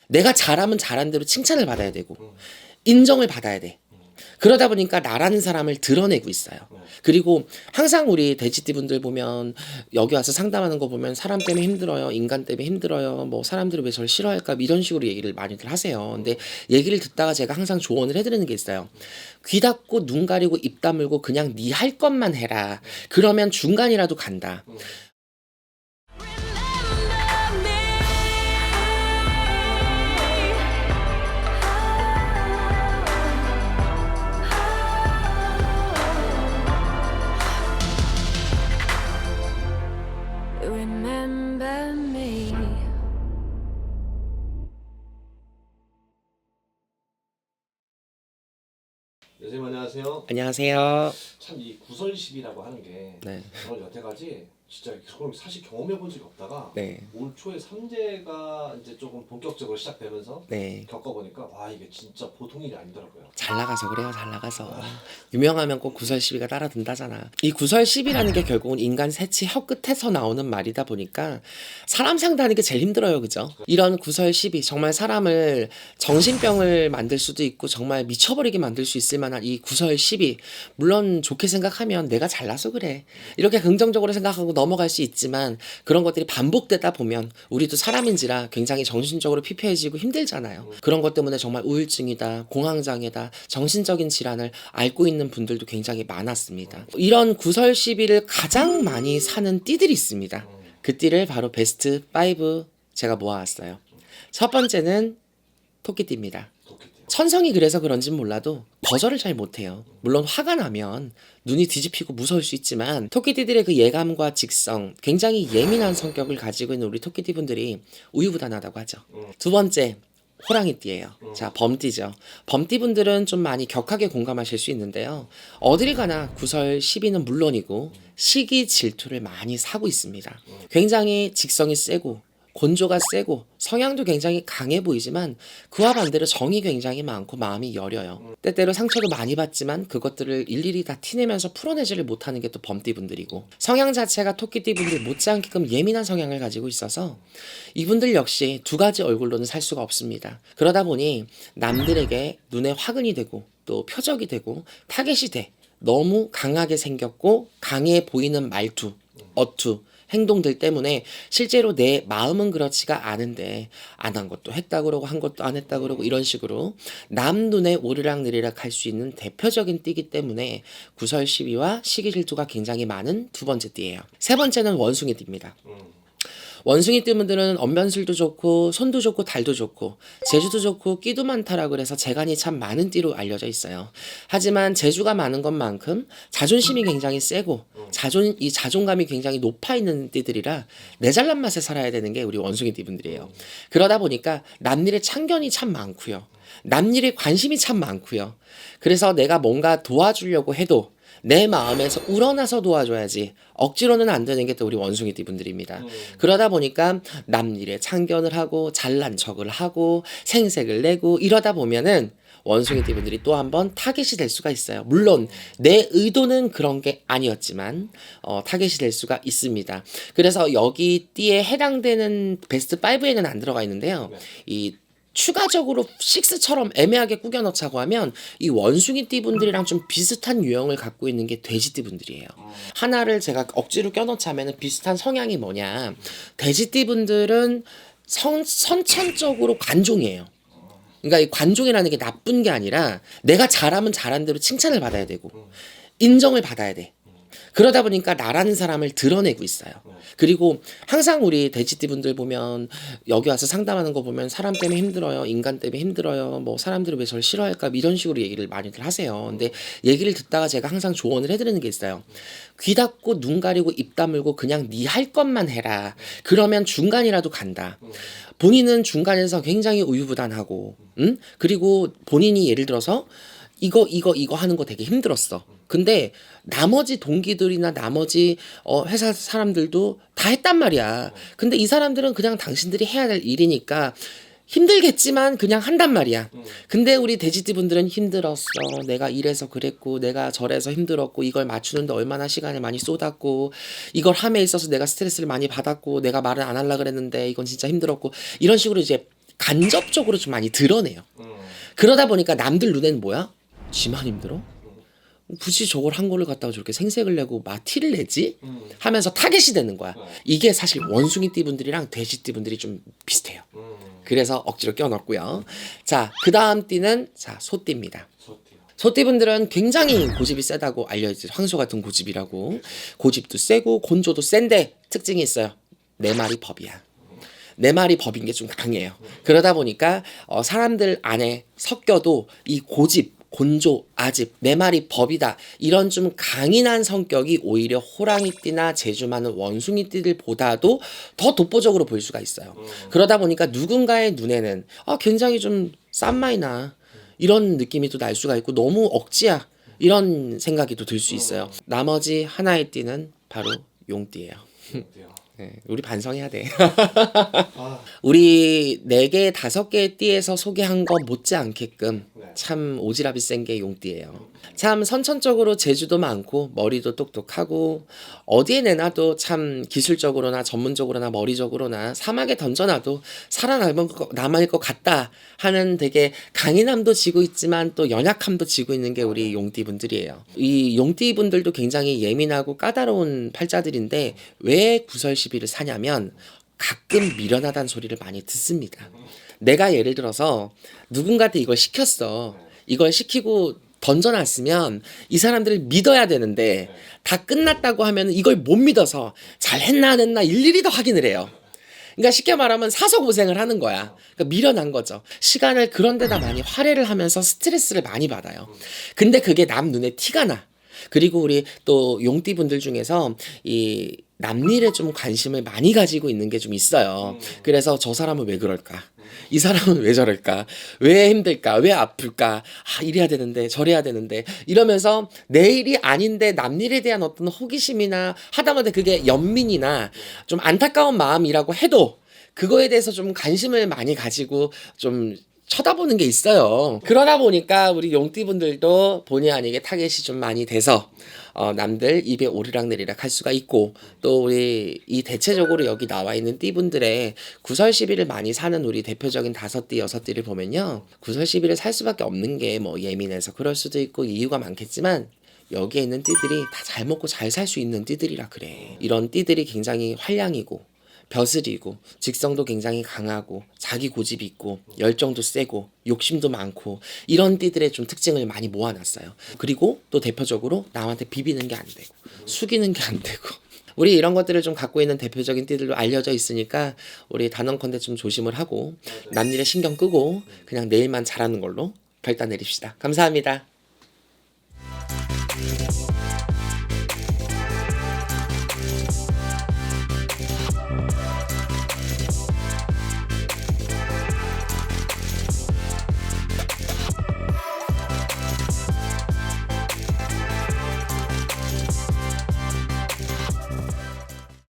내가 잘하면 잘한 대로 칭찬을 받아야 되고 인정을 받아야 돼. 그러다 보니까 나라는 사람을 드러내고 있어요. 그리고 항상 우리 돼지띠 분들 보면 여기 와서 상담하는 거 보면 사람 때문에 힘들어요. 인간 때문에 힘들어요. 뭐 사람들이 왜 저를 싫어할까 이런 식으로 얘기를 많이들 하세요. 근데 얘기를 듣다가 제가 항상 조언을 해드리는 게 있어요. 귀 닫고 눈 가리고 입 다물고 그냥 네 할 것만 해라. 그러면 중간이라도 간다. Remember me. 선생님 안녕하세요. 안녕하세요. 참 이 구설십이라고 하는 게 네. 저는 여태까지 진짜 사실 경험해 본 적이 없다가 네. 올 초에 삼재가 이제 조금 본격적으로 시작되면서 네. 겪어보니까 와 이게 진짜 보통 일이 아니더라고요. 잘 나가서 그래요. 잘 나가서. 유명하면 꼭 구설시비가 따라든다잖아. 이 구설시비라는 게 결국은 인간 새치 혀 끝에서 나오는 말이다 보니까 사람 상대하는 게 제일 힘들어요. 그죠? 이런 구설시비 정말 사람을 정신병을 만들 수도 있고 정말 미쳐버리게 만들 수 있을 만한 이 구설시비, 물론 좋게 생각하면 내가 잘나서 그래 이렇게 긍정적으로 생각하고 넘어갈 수 있지만 그런 것들이 반복되다 보면 우리도 사람인지라 굉장히 정신적으로 피폐해지고 힘들잖아요. 그런 것 때문에 정말 우울증이다, 공황장애다, 정신적인 질환을 앓고 있는 분들도 굉장히 많았습니다. 이런 구설 시비를 가장 많이 사는 띠들이 있습니다. 그 띠를 바로 베스트 5 제가 모아왔어요. 첫 번째는 토끼띠입니다. 천성이 그래서 그런진 몰라도 거절을 잘 못해요. 물론 화가 나면 눈이 뒤집히고 무서울 수 있지만 토끼띠들의 그 예감과 직성, 굉장히 예민한 성격을 가지고 있는 우리 토끼띠 분들이 우유부단하다고 하죠. 두 번째, 호랑이띠예요. 자, 범띠죠. 범띠 분들은 좀 많이 격하게 공감하실 수 있는데요. 어딜 가나 구설 시비는 물론이고 시기 질투를 많이 사고 있습니다. 굉장히 직성이 세고 곤조가 세고 성향도 굉장히 강해 보이지만 그와 반대로 정이 굉장히 많고 마음이 여려요. 때때로 상처도 많이 받지만 그것들을 일일이 다 티내면서 풀어내지를 못하는 게 또 범띠 분들이고, 성향 자체가 토끼띠 분들 못지않게끔 예민한 성향을 가지고 있어서 이분들 역시 두 가지 얼굴로는 살 수가 없습니다. 그러다 보니 남들에게 눈에 화근이 되고 또 표적이 되고 타겟이 돼. 너무 강하게 생겼고 강해 보이는 말투, 어투, 행동들 때문에 실제로 내 마음은 그렇지가 않은데 안 한 것도 했다 그러고 한 것도 안 했다 그러고 이런 식으로 남 눈에 오르락내리락 할 수 있는 대표적인 띠기 때문에 구설 시비와 시기 질투가 굉장히 많은 두 번째 띠예요. 세 번째는 원숭이 띠입니다. 원숭이 띠분들은 언변술도 좋고 손도 좋고 달도 좋고 재주도 좋고 끼도 많다라고 그래서 재간이 참 많은 띠로 알려져 있어요. 하지만 재주가 많은 것만큼 자존심이 굉장히 세고 이 자존감이 굉장히 높아 있는 띠들이라 내 잘난 맛에 살아야 되는 게 우리 원숭이 띠분들이에요. 그러다 보니까 남일의 참견이 참 많고요. 남일에 관심이 참 많고요. 그래서 내가 뭔가 도와주려고 해도 내 마음에서 우러나서 도와줘야지 억지로는 안 되는 게 또 우리 원숭이띠 분들입니다. 그러다 보니까 남 일에 참견을 하고 잘난 척을 하고 생색을 내고 이러다 보면은 원숭이띠 분들이 또 한 번 타겟이 될 수가 있어요. 물론 내 의도는 그런 게 아니었지만 타겟이 될 수가 있습니다. 그래서 여기 띠에 해당되는 베스트 5에는 안 들어가 있는데요. 이 추가적으로 6처럼 애매하게 꾸겨 넣자고 하면 이 원숭이띠 분들이랑 좀 비슷한 유형을 갖고 있는 게 돼지띠 분들이에요. 하나를 제가 억지로 껴넣자면 비슷한 성향이 뭐냐, 돼지띠 분들은 선천적으로 관종이에요. 그러니까 이 관종이라는 게 나쁜 게 아니라 내가 잘하면 잘한 대로 칭찬을 받아야 되고 인정을 받아야 돼. 그러다 보니까 나라는 사람을 드러내고 있어요. 그리고 항상 우리 돼지띠 분들 보면 여기 와서 상담하는 거 보면 사람 때문에 힘들어요. 인간 때문에 힘들어요. 뭐 사람들이 왜 저를 싫어할까 이런 식으로 얘기를 많이들 하세요. 근데 얘기를 듣다가 제가 항상 조언을 해드리는 게 있어요. 귀 닫고 눈 가리고 입 다물고 그냥 네 할 것만 해라. 그러면 중간이라도 간다. 본인은 중간에서 굉장히 우유부단하고 그리고 본인이 예를 들어서 이거 하는 거 되게 힘들었어. 근데 나머지 동기들이나 나머지 회사 사람들도 다 했단 말이야. 근데 이 사람들은 그냥 당신들이 해야 될 일이니까 힘들겠지만 그냥 한단 말이야. 근데 우리 돼지띠 분들은 힘들었어. 내가 이래서 그랬고 내가 저래서 힘들었고 이걸 맞추는데 얼마나 시간을 많이 쏟았고 이걸 함에 있어서 내가 스트레스를 많이 받았고 내가 말을 안 하려고 그랬는데 이건 진짜 힘들었고 이런 식으로 이제 간접적으로 좀 많이 드러내요. 그러다 보니까 남들 눈에는 뭐야? 지만 힘들어? 굳이 저걸 한 거를 갖다가 저렇게 생색을 내고 티를 내지? 하면서 타겟이 되는 거야. 이게 사실 원숭이띠 분들이랑 돼지띠 분들이 좀 비슷해요. 그래서 억지로 껴넣었고요. 자, 그 다음 띠는 소띠입니다. 소띠 분들은 굉장히 고집이 세다고 알려지죠. 황소 같은 고집이라고. 고집도 세고 곤조도 센데 특징이 있어요. 내 말이 법이야. 내 말이 법인 게 좀 강해요. 그러다 보니까 사람들 안에 섞여도 이 고집, 곤조, 아집, 내 말이 법이다. 이런 좀 강인한 성격이 오히려 호랑이띠나 재주 많은 원숭이띠들보다도 더 독보적으로 보일 수가 있어요. 그러다 보니까 누군가의 눈에는 굉장히 좀 싼 마이 나. 이런 느낌이 또 날 수가 있고 너무 억지야. 이런 생각이 또 들 수 있어요. 나머지 하나의 띠는 바로 용띠예요. 네, 우리 반성해야 돼. 우리 4개, 5개의 띠에서 소개한 거 못지않게끔 참 오지랖이 센 게 용띠예요. 참 선천적으로 재주도 많고 머리도 똑똑하고 어디에 내놔도 참 기술적으로나 전문적으로나 머리적으로나 사막에 던져놔도 살아남을 것 같다 하는 되게 강인함도 지고 있지만 또 연약함도 지고 있는 게 우리 용띠 분들이에요. 이 용띠 분들도 굉장히 예민하고 까다로운 팔자들인데 왜 구설시비를 사냐면 가끔 미련하다는 소리를 많이 듣습니다. 내가 예를 들어서 누군가한테 이걸 시켰어. 이걸 시키고 던져놨으면 이 사람들을 믿어야 되는데 다 끝났다고 하면 이걸 못 믿어서 잘했나 안 했나 일일이 더 확인을 해요. 그러니까 쉽게 말하면 사서 고생을 하는 거야. 그러니까 미련한 거죠. 시간을 그런 데다 많이 할애를 하면서 스트레스를 많이 받아요. 근데 그게 남 눈에 티가 나. 그리고 우리 또 용띠 분들 중에서 이 남일에 좀 관심을 많이 가지고 있는 게 좀 있어요. 그래서 저 사람은 왜 그럴까? 이 사람은 왜 저럴까? 왜 힘들까? 왜 아플까? 이래야 되는데 저래야 되는데 이러면서 내 일이 아닌데 남일에 대한 어떤 호기심이나 하다못해 그게 연민이나 좀 안타까운 마음이라고 해도 그거에 대해서 좀 관심을 많이 가지고 좀 쳐다보는 게 있어요. 그러다 보니까 우리 용띠분들도 본의 아니게 타겟이 좀 많이 돼서 남들 입에 오르락내리락 할 수가 있고 또 우리 이 대체적으로 여기 나와 있는 띠분들의 구설시비를 많이 사는 우리 대표적인 5띠, 6띠를 보면요. 구설시비를 살 수밖에 없는 게 뭐 예민해서 그럴 수도 있고 이유가 많겠지만 여기에 있는 띠들이 다 잘 먹고 잘 살 수 있는 띠들이라 그래. 이런 띠들이 굉장히 활량이고 벼슬이고 직성도 굉장히 강하고 자기 고집이 있고 열정도 세고 욕심도 많고 이런 띠들의 좀 특징을 많이 모아놨어요. 그리고 또 대표적으로 남한테 비비는 게 안 되고 숙이는 게 안 되고 우리 이런 것들을 좀 갖고 있는 대표적인 띠들도 알려져 있으니까 우리 단언컨대 좀 조심을 하고 남일에 신경 끄고 그냥 내일만 잘하는 걸로 결단 내립시다. 감사합니다.